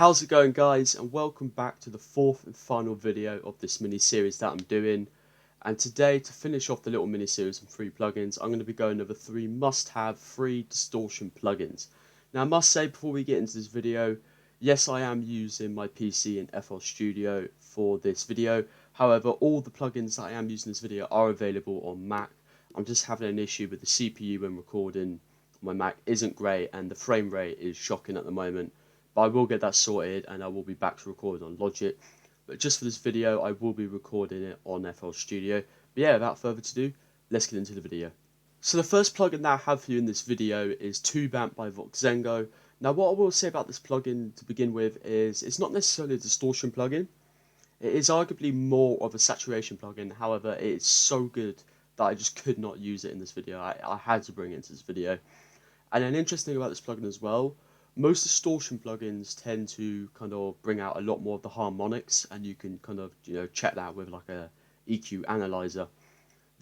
How's it going, guys, and welcome back to the fourth and final video of this mini-series that I'm doing. And today, to finish off the little mini-series on free plugins, I'm going to be going over 3 must-have free distortion plugins. Now, I must say before we get into this video, yes, I am using my PC and FL Studio for this video. However, all the plugins that I am using in this video are available on Mac. I'm just having an issue with the CPU when recording. My Mac isn't great and the frame rate is shocking at the moment. But I will get that sorted and I will be back to recording on Logic. But just for this video, I will be recording it on FL Studio. But yeah, without further ado, let's get into the video. So the first plugin that I have for you in this video is Tube Amp by Voxengo. Now what I will say about this plugin to begin with is it's not necessarily a distortion plugin. It is arguably more of a saturation plugin. However, it is so good that I just could not use it in this video. I had to bring it into this video. And then interesting about this plugin as well, most distortion plugins tend to kind of bring out a lot more of the harmonics, and you can kind of check that with like a EQ analyzer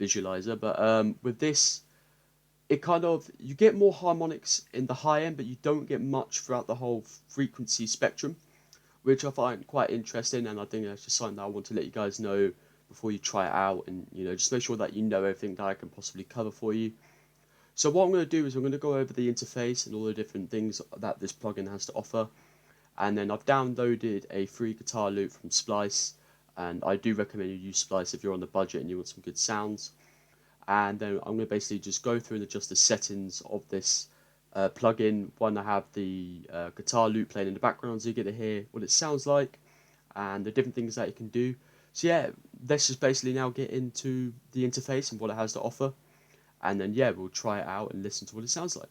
visualizer. But with this, it kind of, you get more harmonics in the high end, but you don't get much throughout the whole frequency spectrum, which I find quite interesting. And I think that's just something that I want to let you guys know before you try it out, and just make sure that you know everything that I can possibly cover for you. So what I'm going to do is I'm going to go over the interface and all the different things that this plugin has to offer. And then I've downloaded a free guitar loop from Splice. And I do recommend you use Splice if you're on the budget and you want some good sounds. And then I'm going to basically just go through and adjust the settings of this plugin. One, I have the guitar loop playing in the background so you get to hear what it sounds like and the different things that you can do. So yeah, let's just basically now get into the interface and what it has to offer. And then yeah, we'll try it out and listen to what it sounds like.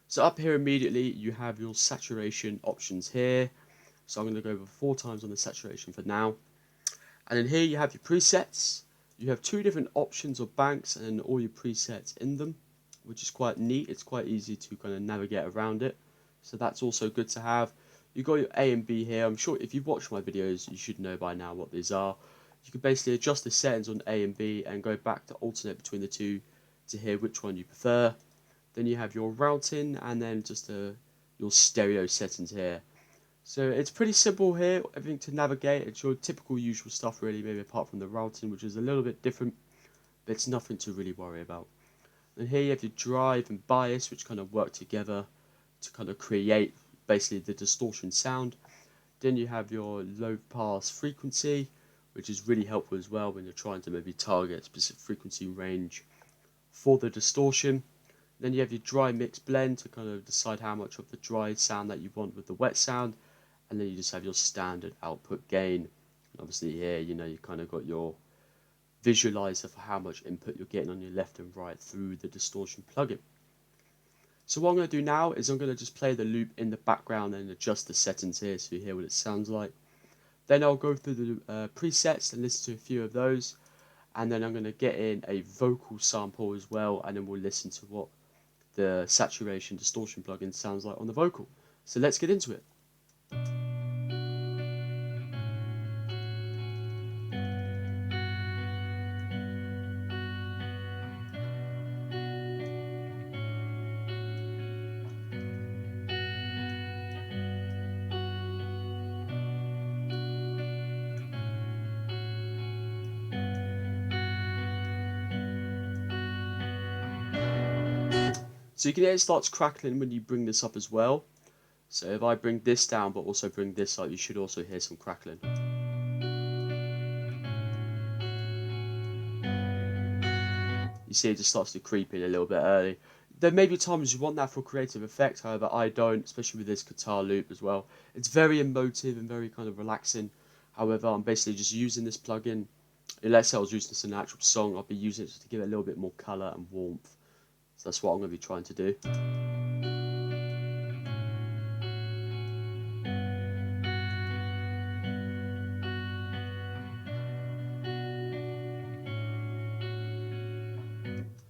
So up here immediately you have your saturation options here. So I'm going to go over 4 times on the saturation for now. And then here you have your presets. You have 2 different options of banks and all your presets in them, which is quite neat. It's quite easy to kind of navigate around it. So that's also good to have. You've got your A and B here. I'm sure if you've watched my videos, you should know by now what these are. You can basically adjust the settings on A and B and go back to alternate between the two to hear which one you prefer. Then you have your routing and then just your stereo settings here. So it's pretty simple here, everything to navigate. It's your typical usual stuff really, maybe apart from the routing, which is a little bit different, but it's nothing to really worry about. And here you have your drive and bias, which kind of work together to kind of create basically the distortion sound. Then you have your low pass frequency, which is really helpful as well when you're trying to maybe target a specific frequency range for the distortion. Then you have your dry mix blend to kind of decide how much of the dry sound that you want with the wet sound. And then you just have your standard output gain. And obviously here, you kind of got your visualizer for how much input you're getting on your left and right through the distortion plugin. So what I'm going to do now is I'm going to just play the loop in the background and adjust the settings here so you hear what it sounds like. Then I'll go through the presets and listen to a few of those. And then I'm going to get in a vocal sample as well. And then we'll listen to what the saturation distortion plugin sounds like on the vocal. So let's get into it. So you can hear it starts crackling when you bring this up as well. So if I bring this down but also bring this up, you should also hear some crackling. You see it just starts to creep in a little bit early. There may be times you want that for creative effect, however I don't, especially with this guitar loop as well. It's very emotive and very kind of relaxing. However, I'm basically just using this plugin. Let's say I was using this in an actual song, I'll be using it just to give it a little bit more colour and warmth. So that's what I'm going to be trying to do.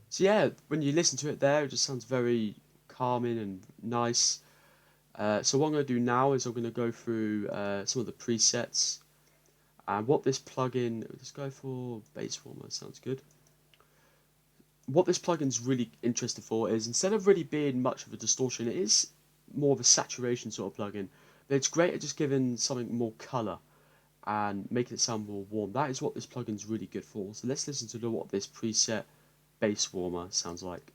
So yeah, when you listen to it there, it just sounds very calming and nice. So what I'm going to do now is I'm going to go through some of the presets. And what this plugin, let's go for bass form, that sounds good. What this plugin's really interesting for is, instead of really being much of a distortion, it is more of a saturation sort of plugin. But it's great at just giving something more colour and making it sound more warm. That is what this plugin's really good for. So let's listen to what this preset bass warmer sounds like.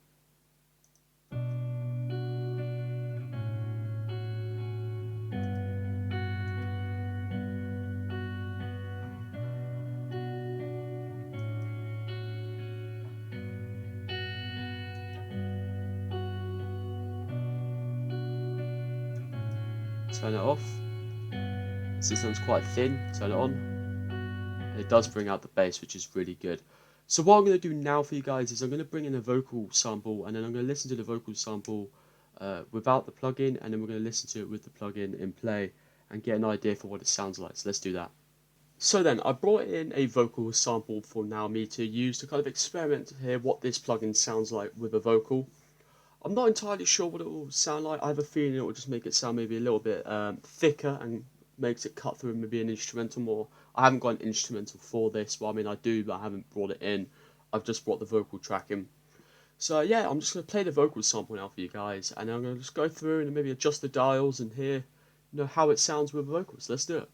Turn it off. So it sounds quite thin. Turn it on. And it does bring out the bass, which is really good. So what I'm going to do now for you guys is I'm going to bring in a vocal sample, and then I'm going to listen to the vocal sample without the plugin, and then we're going to listen to it with the plugin in play and get an idea for what it sounds like. So let's do that. So then I brought in a vocal sample for now me to use to kind of experiment to hear what this plugin sounds like with a vocal. I'm not entirely sure what it will sound like. I have a feeling it will just make it sound maybe a little bit thicker and makes it cut through maybe an instrumental more. I haven't got an instrumental for this. Well, I mean I do, but I haven't brought it in. I've just brought the vocal track in. So yeah, I'm just going to play the vocal sample now for you guys, and I'm going to just go through and maybe adjust the dials and hear, how it sounds with vocals. Let's do it.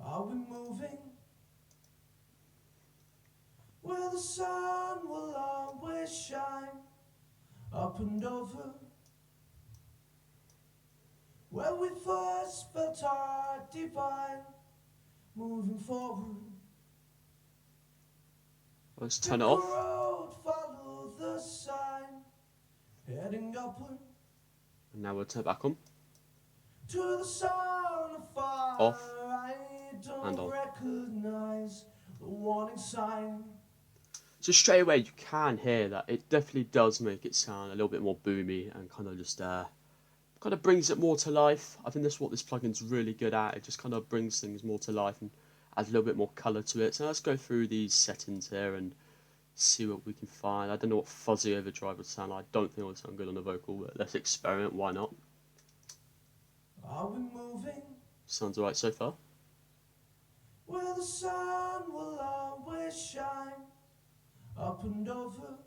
Are we moving where the sun will always shine? Up and over where we first felt our divine. Moving forward, Let's turn it pick a off. road, follow the sign, heading upward And now we'll turn it back on. to the sound of fire. Off. I And don't on. recognize the warning sign. So straight away you can hear that it definitely does make it sound a little bit more boomy and kind of just kind of brings it more to life. I think that's what this plugin's really good at. It just kind of brings things more to life and adds a little bit more colour to it. So let's go through these settings here and see what we can find. I don't know what fuzzy overdrive would sound like. I don't think it would sound good on the vocal, but let's experiment. Why not? Are we moving Sounds alright so far. where the sun will always shine? Up and over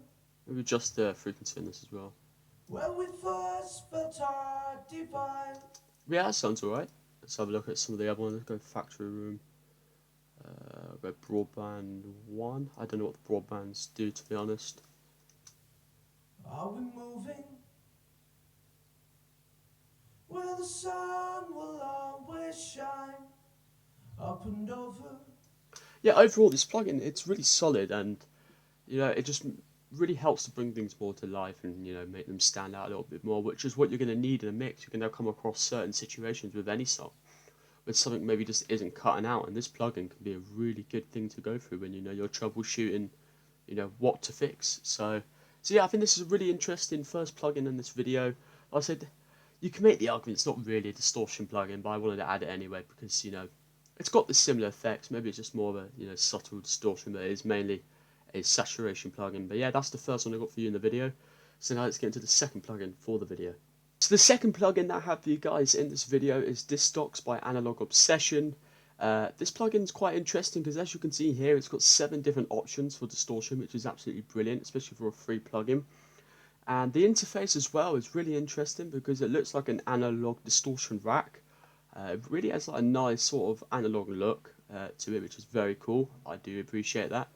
Maybe adjust the frequency on this as well. where we first felt our divine. Yeah, that sounds alright. Let's have a look at some of the other ones. Let's go factory room. Go broadband 1. I don't know what the broadbands do, to be honest. Are we moving where the sun will always shine? Up and over. Yeah, overall this plugin, it's really solid, and it just really helps to bring things more to life and make them stand out a little bit more, which is what you're going to need in a mix. You're going to come across certain situations with any song where something maybe just isn't cutting out, and this plugin can be a really good thing to go through when you're troubleshooting what to fix. So yeah, I think this is a really interesting first plugin in this video. Like I said, you can make the argument it's not really a distortion plugin, but I wanted to add it anyway because it's got the similar effects. Maybe it's just more of a subtle distortion, but it is mainly a saturation plugin. But yeah, that's the first one I got for you in the video. So now let's get into the second plugin for the video. So the second plugin that I have for you guys in this video is Distox by Analog Obsession. This plugin is quite interesting because, as you can see here, it's got 7 different options for distortion, which is absolutely brilliant, especially for a free plugin. And the interface as well is really interesting because it looks like an analog distortion rack. It really has like a nice sort of analog look to it, which is very cool. I do appreciate that.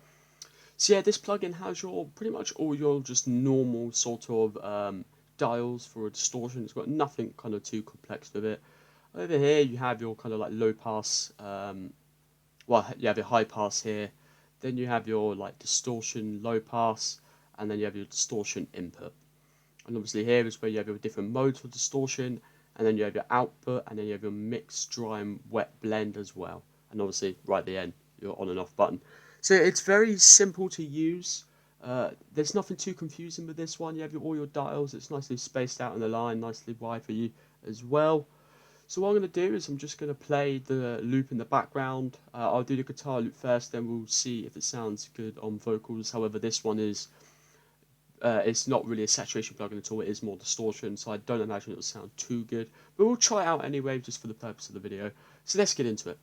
So yeah, this plugin has pretty much all your just normal sort of dials for a distortion. It's got nothing kind of too complex with it. Over here you have your kind of like low pass, well you have your high pass here, then you have your like distortion low pass, and then you have your distortion input. And obviously here is where you have your different modes for distortion, and then you have your output, and then you have your mix, dry and wet blend as well. And obviously right at the end, your on and off button. So it's very simple to use. There's nothing too confusing with this one. You have all your dials. It's nicely spaced out on the line, nicely wide for you as well. So what I'm going to do is I'm just going to play the loop in the background. I'll do the guitar loop first, then we'll see if it sounds good on vocals. However, this one is it's not really a saturation plugin at all. It is more distortion, so I don't imagine it will sound too good. But we'll try it out anyway, just for the purpose of the video. So let's get into it.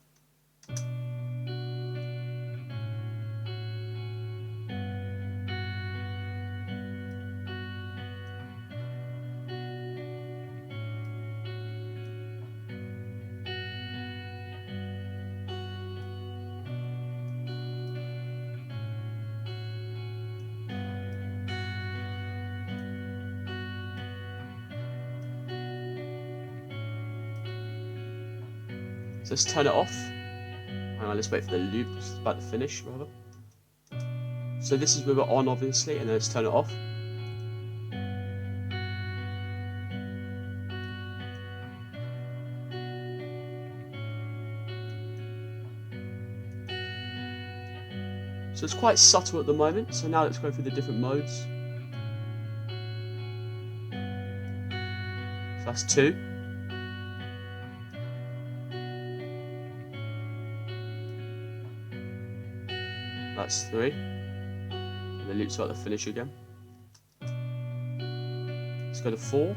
So let's turn it off. Hang on, let's wait for the loop. It's about to finish, rather. So this is with it on, obviously, and then let's turn it off. So it's quite subtle at the moment. So now let's go through the different modes. So that's 2. That's 3. And the loop's about to finish again. Let's go to 4.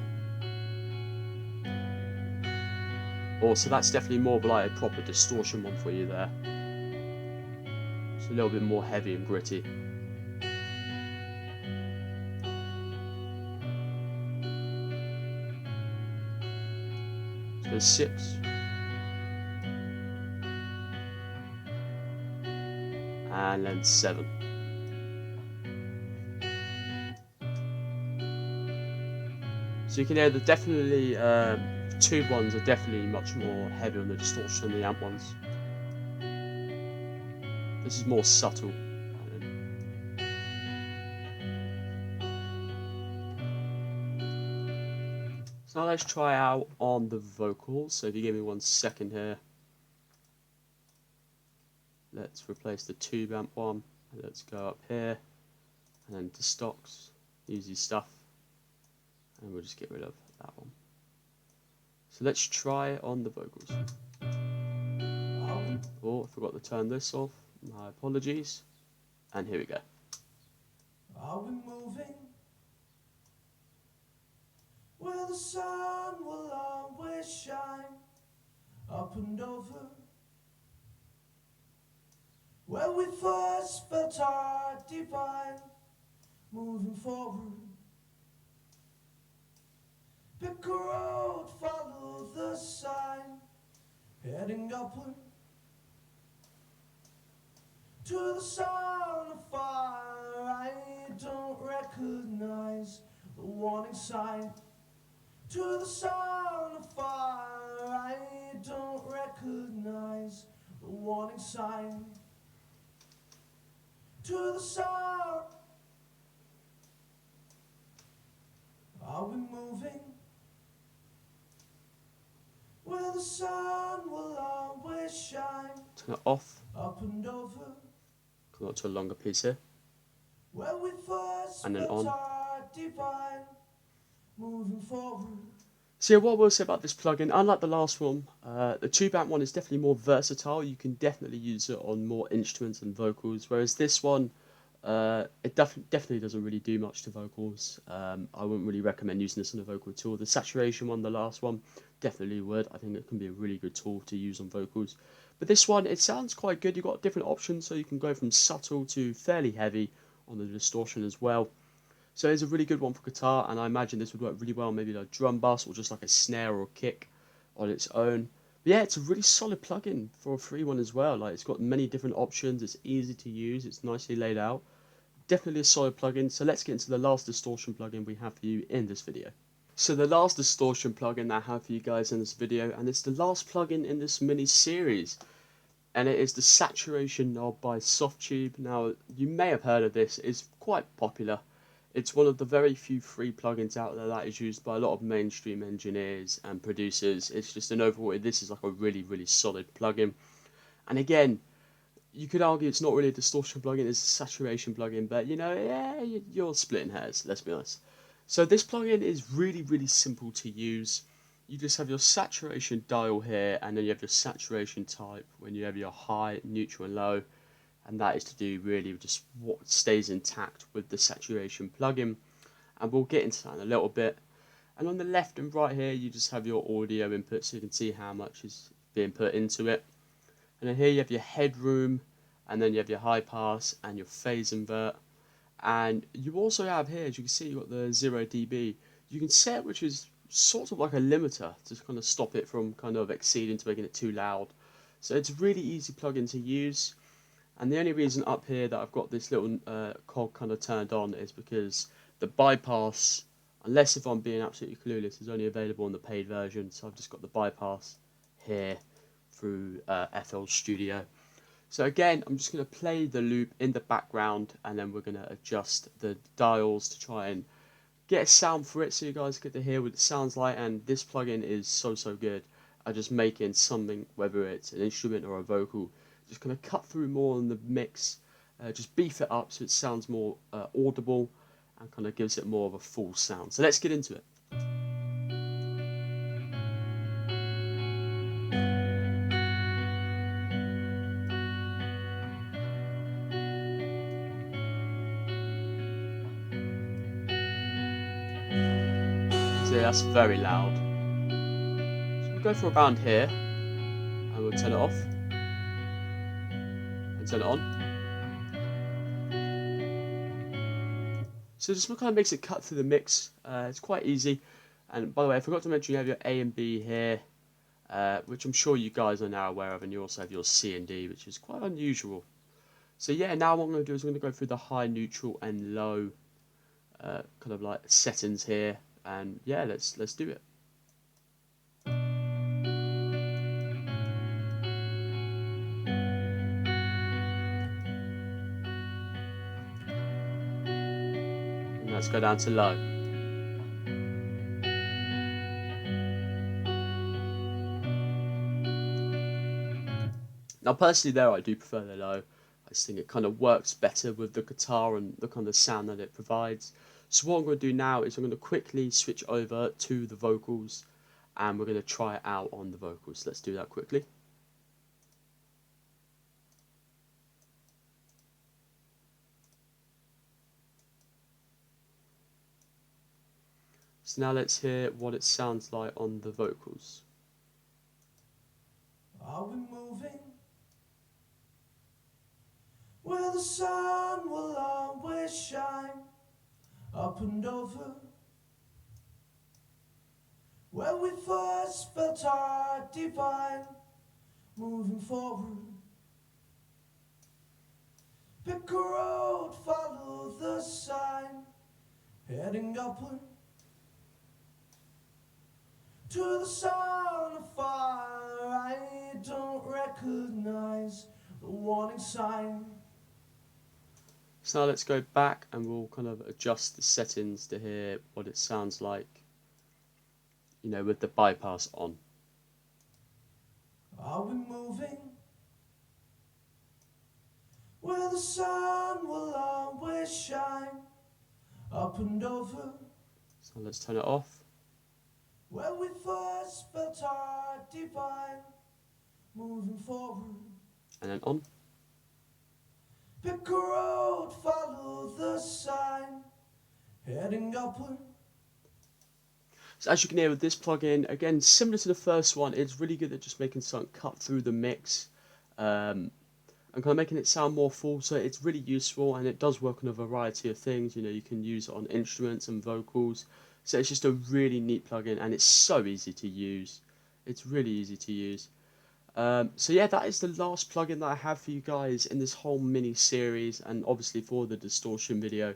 Oh, so that's definitely more of like a proper distortion one for you there. It's a little bit more heavy and gritty. Let's go to 6. And then 7. So you can hear the definitely tube ones are definitely much more heavy on the distortion than the amp ones. This is more subtle. So now let's try out on the vocals. So if you give me 1 second here, let's replace the tube amp one. And let's go up here and then Distox, easy stuff, and we'll just get rid of that one. So let's try on the vocals. Oh, I forgot to turn this off. My apologies. And here we go. Are we moving where the sun will always shine? Up and over where we first felt our divine. Moving forward, pick a road, follow the sign. Heading upward to the sound of fire. I don't recognize the warning sign. To the sound of fire. I don't recognize the warning sign. To the sound. Are we moving where the sun will always shine? Turn it off. Up and over Come up to a longer piece here. where we first And then felt on. our divine. Moving forward. So yeah, what I will say about this plugin, unlike the last one, the tube amp one is definitely more versatile. You can definitely use it on more instruments and vocals, whereas this one, it definitely doesn't really do much to vocals. I wouldn't really recommend using this on a vocal tool. The saturation one, the last one, definitely would. I think it can be a really good tool to use on vocals. But this one, it sounds quite good. You've got different options, so you can go from subtle to fairly heavy on the distortion as well. So it's a really good one for guitar, and I imagine this would work really well, maybe like drum bass or just like a snare or a kick on its own. But yeah, it's a really solid plugin for a free one as well. Like, it's got many different options, it's easy to use, it's nicely laid out. Definitely a solid plugin. So let's get into the last distortion plugin we have for you in this video. So the last distortion plugin that I have for you guys in this video, and it's the last plugin in this mini series, and it is the saturation knob by Softube. Now, you may have heard of this, it's quite popular. It's one of the very few free plugins out there that is used by a lot of mainstream engineers and producers. It's just an overall, this is like a really, really solid plugin. And again, you could argue it's not really a distortion plugin, it's a saturation plugin, but you know, yeah, you're splitting hairs, let's be honest. So this plugin is really, really simple to use. You just have your saturation dial here, and then you have your saturation type when you have your high, neutral, and low. And that is to do really just what stays intact with the saturation plugin, and we'll get into that in a little bit. And on the left and right here, you just have your audio input, so you can see how much is being put into it. And then here you have your headroom, and then you have your high pass and your phase invert. And you also have here, as you can see, you've got the 0 dB. You can set, which is sort of like a limiter to kind of stop it from kind of exceeding to making it too loud. So it's a really easy plugin to use. And the only reason up here that I've got this little cog kind of turned on is because the bypass, unless if I'm being absolutely clueless, is only available on the paid version. So I've just got the bypass here through FL Studio. So again, I'm just going to play the loop in the background, and then we're going to adjust the dials to try and get a sound for it so you guys get to hear what it sounds like. And this plugin is so good at just making something, whether it's an instrument or a vocal, just kind of cut through more in the mix, just beef it up so it sounds more audible and kind of gives it more of a full sound. So let's get into it. So that's very loud. So we'll go for around here, and we'll turn it off and turn it on. So this kind of makes it cut through the mix. It's quite easy. And by the way, I forgot to mention you have your A and B here, which I'm sure you guys are now aware of, and you also have your C and D, which is quite unusual. So yeah, now what I'm going to do is I'm going to go through the high, neutral, and low kind of like settings here, and yeah, let's do it. And let's go down to low. Now personally there I do prefer the low. I just think it kind of works better with the guitar and the kind of sound that it provides. So what I'm going to do now is I'm going to quickly switch over to the vocals, and we're going to try it out on the vocals. Let's do that quickly. So now let's hear what it sounds like on the vocals. Are we moving where the sun will always shine, up and over where we first felt our divine, moving forward? Pick a road, follow the sign, heading upward to the sound of fire. I don't recognize the warning sign. So now let's go back and we'll kind of adjust the settings to hear what it sounds like, you know, with the bypass on. Are we moving where the sun will always shine, up and over So let's turn it off. where we first felt our divine, moving forward? And then on. Pick a road, follow the sign, heading upward. So as you can hear with this plugin, again, similar to the first one, it's really good at just making something cut through the mix, and kind of making it sound more full. So it's really useful, and it does work on a variety of things. You know, you can use it on instruments and vocals. So it's just a really neat plugin, and it's so easy to use. It's really easy to use. So yeah, that is the last plugin that I have for you guys in this whole mini series, and obviously for the distortion video.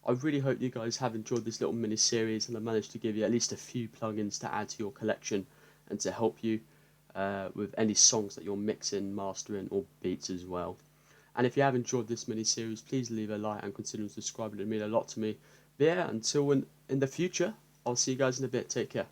I really hope you guys have enjoyed this little mini series, and I managed to give you at least a few plugins to add to your collection and to help you with any songs that you're mixing, mastering, or beats as well. And if you have enjoyed this mini series, please leave a like and consider subscribing. It would mean a lot to me. But yeah, until in the future, I'll see you guys in a bit. Take care.